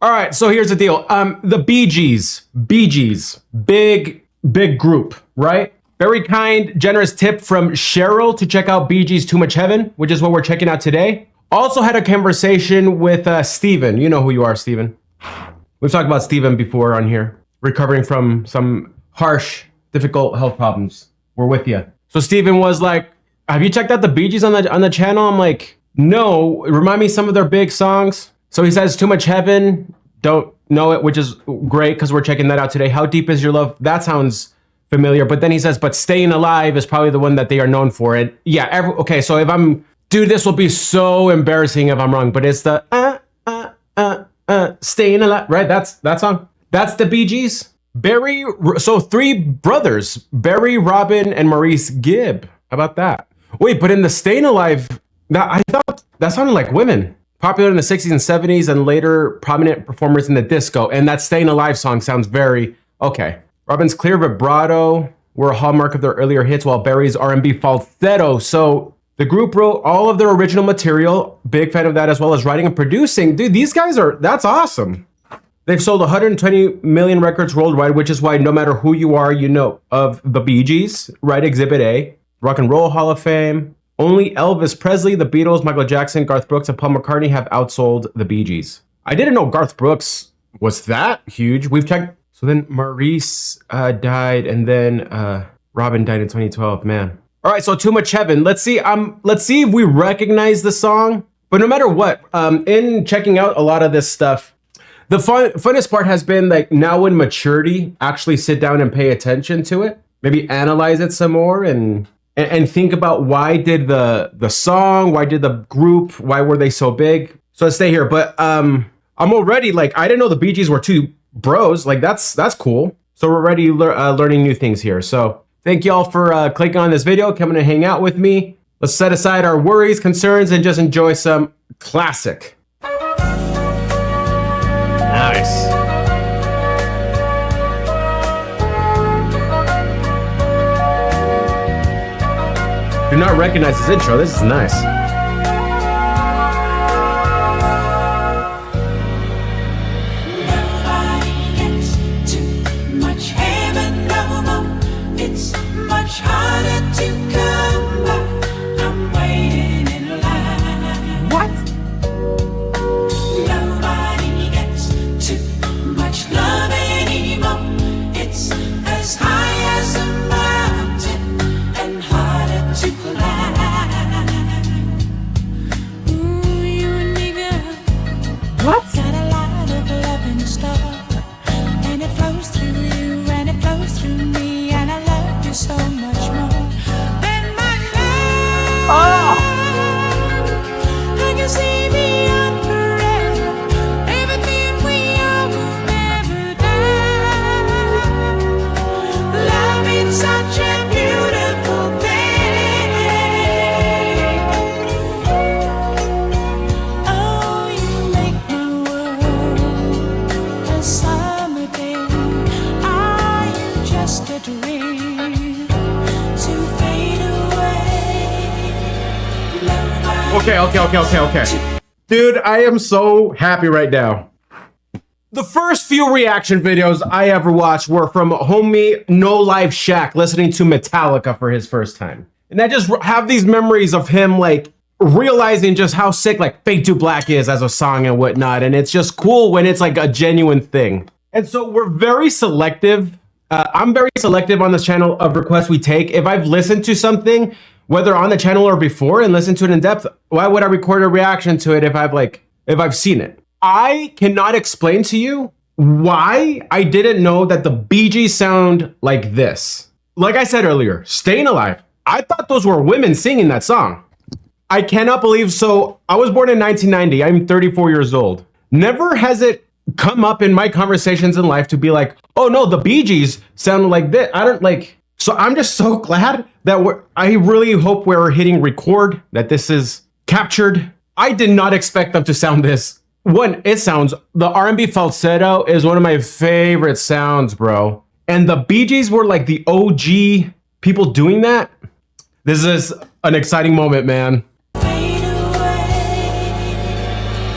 All right, so here's the deal. The Bee Gees, big group, right? Very kind, generous tip from Cheryl to check out Bee Gees' Too Much Heaven, which is what we're checking out today. Also had a conversation with Steven. You know who you are, Steven. We've talked about Steven before on here, recovering from some harsh, difficult health problems. We're with you. So Steven was like, have you checked out the Bee Gees on the channel? I'm like, no, remind me some of their big songs. So he says Too Much Heaven, don't know it, which is great because we're checking that out today. How Deep Is Your Love? That sounds familiar. But then he says, but Staying Alive is probably the one that they are known for. And yeah, okay, so if I'm, dude, this will be so embarrassing if I'm wrong, but it's the Staying Alive, right? That's that song. That's the Bee Gees. Barry, so three brothers, Barry, Robin, and Maurice Gibb. How about that? Wait, but in the Staying Alive, I thought that sounded like women. Popular in the 60s and 70s and later prominent performers in the disco. And that Staying Alive song sounds very, okay. Robin's clear vibrato were a hallmark of their earlier hits, while Barry's R&B falsetto. So the group wrote all of their original material. Big fan of that, as well as writing and producing. Dude, these guys that's awesome. They've sold 120 million records worldwide, which is why no matter who you are, you know of the Bee Gees, right? Exhibit A, Rock and Roll Hall of Fame. Only Elvis Presley, the Beatles, Michael Jackson, Garth Brooks, and Paul McCartney have outsold the Bee Gees. I didn't know Garth Brooks was that huge. We've checked. So then Maurice died, and then Robin died in 2012. Man. All right, so Too Much Heaven. Let's see if we recognize the song. But no matter what, in checking out a lot of this stuff, the funnest part has been like now in maturity, actually sit down and pay attention to it. Maybe analyze it some more and think about why did the song, why did the group, why were they so big? So let's stay here. But I'm already like, I didn't know the Bee Gees were two bros. Like that's cool. So we're already learning new things here. So thank y'all for clicking on this video, coming to hang out with me. Let's set aside our worries, concerns, and just enjoy some classic. Nice. Do not recognize this intro. This is nice. Nobody gets too much heaven no more. It's much harder to come by. I'm waiting in line. What? Nobody gets too much love anymore. It's as high as a mountain and harder to climb. Ooh, you and me, girl. What? Got a lot of love in store, and it flows through you, and it flows through me, and I love you so much more than my life. Oh. I can see beyond forever, everything we are will never die. Love is such a beautiful thing. Oh, you make my world a summer day. Are you just a dream to fade away? Okay. Dude, I am so happy right now. The first few reaction videos I ever watched were from homie No Life Shack listening to Metallica for his first time. And I just have these memories of him like realizing just how sick like Fade to Black is as a song and whatnot. And it's just cool when it's like a genuine thing. And so we're very selective. I'm very selective on this channel of requests we take. If I've listened to something, whether on the channel or before, and listened to it in depth, why would I record a reaction to it if I've seen it? I cannot explain to you why I didn't know that the Bee Gees sound like this. Like I said earlier, Staying Alive. I thought those were women singing that song. I cannot believe. So I was born in 1990. I'm 34 years old. Never has it come up in my conversations in life to be like, oh no, the Bee Gees sound like this. I don't like. So I'm just so glad that I really hope we're hitting record, that this is captured. I did not expect them to sound this. One, it sounds, the R&B falsetto is one of my favorite sounds, bro. And the Bee Gees were like the OG people doing that. This is an exciting moment, man. Fade away.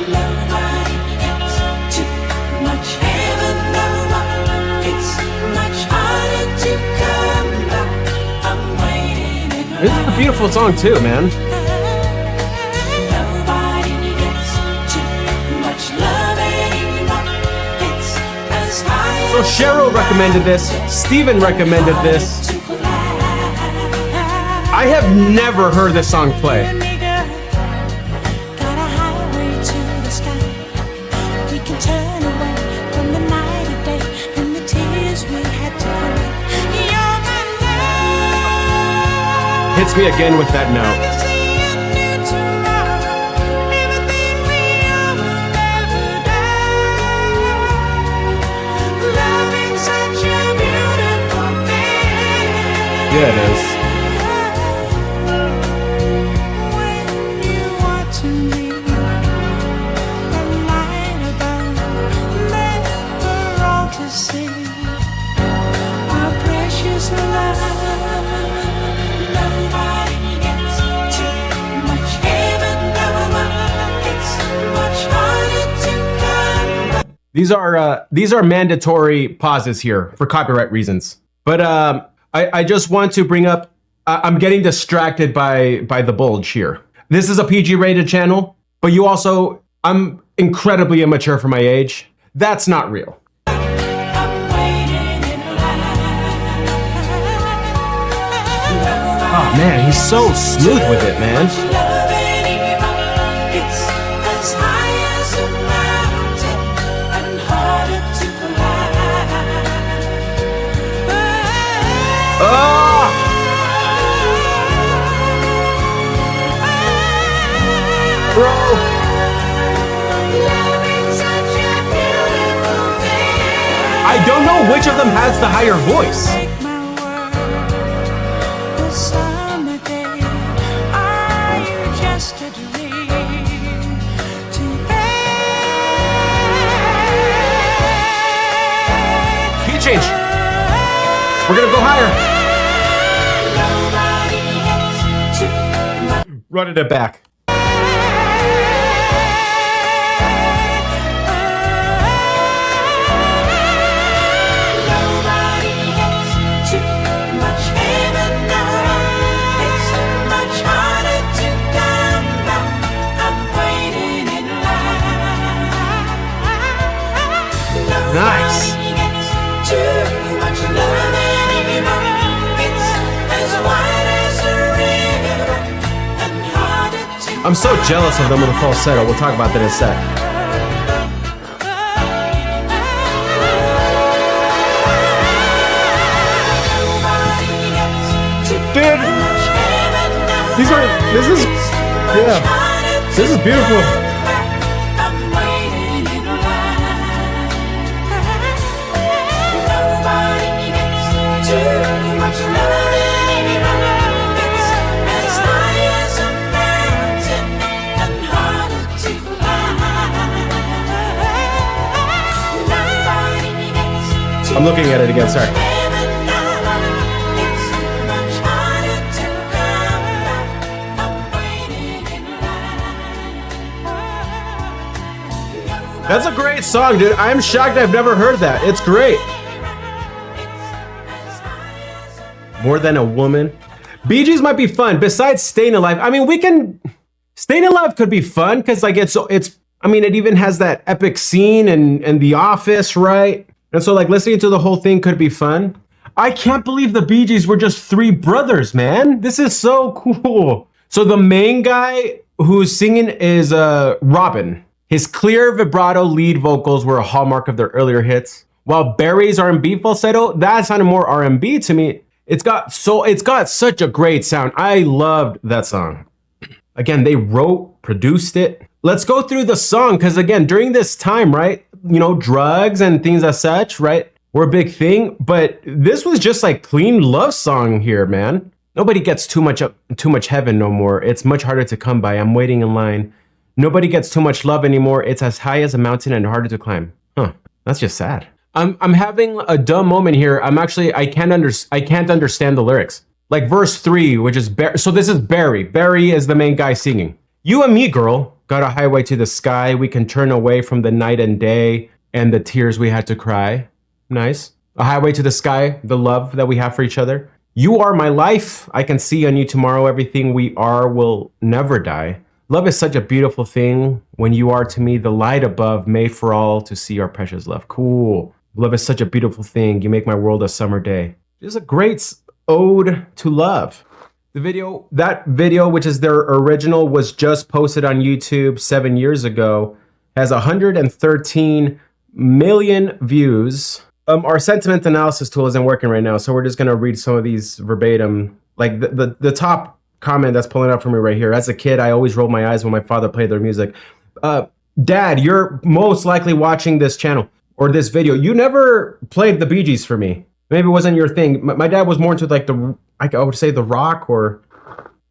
Nobody gets too beautiful song too, man. Nobody gets too much love anymore. It's as high So Cheryl recommended this. Steven recommended this. to fly. I have never heard this song play. Got a highway to the sky. We can turn away from the night and day and the tears we had to cry. You're my love. Hits me again with that I note. can see a new tomorrow. Everything we are will never die. Loving such a beautiful thing. Yeah, it is. When you are to me, the light above, never all to see. Our precious love. Nobody gets too much heaven, no, it's much harder to come by. These are mandatory pauses here for copyright reasons. But I just want to bring up. I'm getting distracted by the bulge here. This is a PG rated channel, but I'm incredibly immature for my age. That's not real. I'm waiting in line. Oh man, he's so smooth with it, man. Love anymore. It's as high as a mountain and harder to climb. Oh! Bro, Loving such a beautiful thing. I don't know which of them has the higher voice. Make my world a summer day. Are you just a dream to fade? Key change. We're gonna go higher. Nobody gets too much. Running it back. Nobody gets too much heaven, no. It's much harder to come by. I'm waiting in line. Nice. Nobody gets too much love anymore. It's as wide as a river and harder to I'm so jealous of them with the falsetto. We'll talk about that in a sec. Dude, this is beautiful. I'm waiting in line. Nobody gets too much love anymore. It's as high as a mountain and harder to climb. Nobody gets too I'm looking at it again, sorry. heaven, no. It's much harder to come by. I'm waiting in line. That's a great song, dude. I'm shocked I've never heard that. It's great. More Than a Woman. Bee Gees might be fun. Besides Staying Alive, I mean, Staying Alive could be fun because like it even has that epic scene and The Office, right? And so like listening to the whole thing could be fun. I can't believe the Bee Gees were just three brothers, man. This is so cool. So the main guy who's singing is Robin. His clear vibrato lead vocals were a hallmark of their earlier hits, while Barry's R&B falsetto, that sounded more R&B to me. It's got such a great sound. I loved that song. Again, they wrote, produced it. Let's go through the song because again, during this time, right, you know, drugs and things as such, right, were a big thing. But this was just like clean love song here, man. Nobody gets too much heaven no more. It's much harder to come by. I'm waiting in line. Nobody gets too much love anymore. It's as high as a mountain and harder to climb. Huh? That's just sad. I'm having a dumb moment here. I can't understand the lyrics. Like verse 3, which is so this is Barry. Barry is the main guy singing. You and me, girl, got a highway to the sky. We can turn away from the night and day and the tears we had to cry. Nice. A highway to the sky, the love that we have for each other. You are my life. I can see on you tomorrow. Everything we are will never die. Love is such a beautiful thing. When you are to me, the light above, made for all to see our precious love. Cool. Love is such a beautiful thing. You make my world a summer day. It's a great ode to love. That video, which is their original, was just posted on YouTube 7 years ago, has 113 million views. Our sentiment analysis tool isn't working right now, so we're just gonna read some of these verbatim. Like the top comment that's pulling up for me right here. As a kid, I always rolled my eyes when my father played their music. Dad, you're most likely watching this channel or this video. You never played the Bee Gees for me. Maybe it wasn't your thing. My dad was more into like I would say the rock, or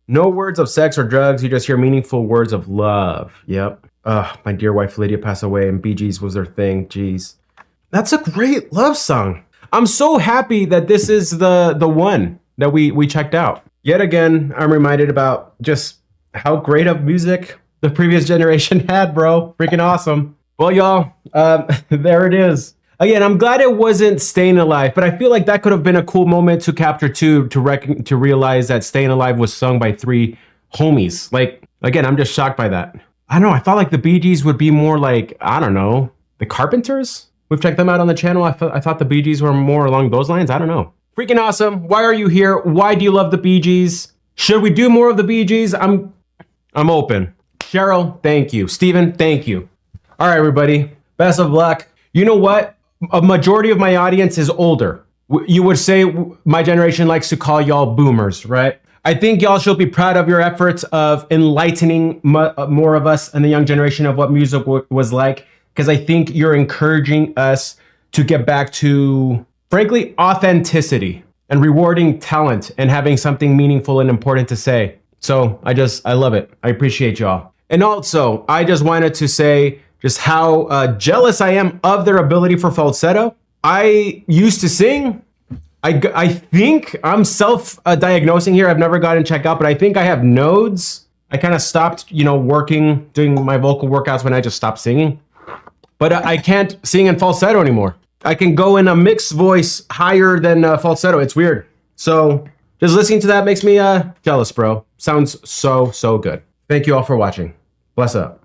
no words of sex or drugs. You just hear meaningful words of love. Yep. My dear wife Lydia passed away and Bee Gees was their thing. Jeez. That's a great love song. I'm so happy that this is the one that we checked out. Yet again, I'm reminded about just how great of music the previous generation had, bro. Freaking awesome. Well, y'all, there it is. Again, I'm glad it wasn't Staying Alive, but I feel like that could have been a cool moment to capture too, to realize that Staying Alive was sung by 3 homies. Like, again, I'm just shocked by that. I don't know, I thought like the Bee Gees would be more like, I don't know, the Carpenters? We've checked them out on the channel. I thought the Bee Gees were more along those lines. I don't know. Freaking awesome. Why are you here? Why do you love the Bee Gees? Should we do more of the Bee Gees? I'm open. Cheryl, thank you. Steven, thank you. All right, everybody. Best of luck. You know what? A majority of my audience is older. You would say my generation likes to call y'all boomers, right? I think y'all should be proud of your efforts of enlightening more of us and the young generation of what music was like, because I think you're encouraging us to get back to, frankly, authenticity and rewarding talent and having something meaningful and important to say. So I love it. I appreciate y'all. And also, I just wanted to say just how jealous I am of their ability for falsetto. I used to sing. I think I'm self-diagnosing here. I've never gotten checked out, but I think I have nodes. I kind of stopped, doing my vocal workouts when I just stopped singing. But I can't sing in falsetto anymore. I can go in a mixed voice higher than falsetto. It's weird. So just listening to that makes me jealous, bro. Sounds so good. Thank you all for watching. Bless up.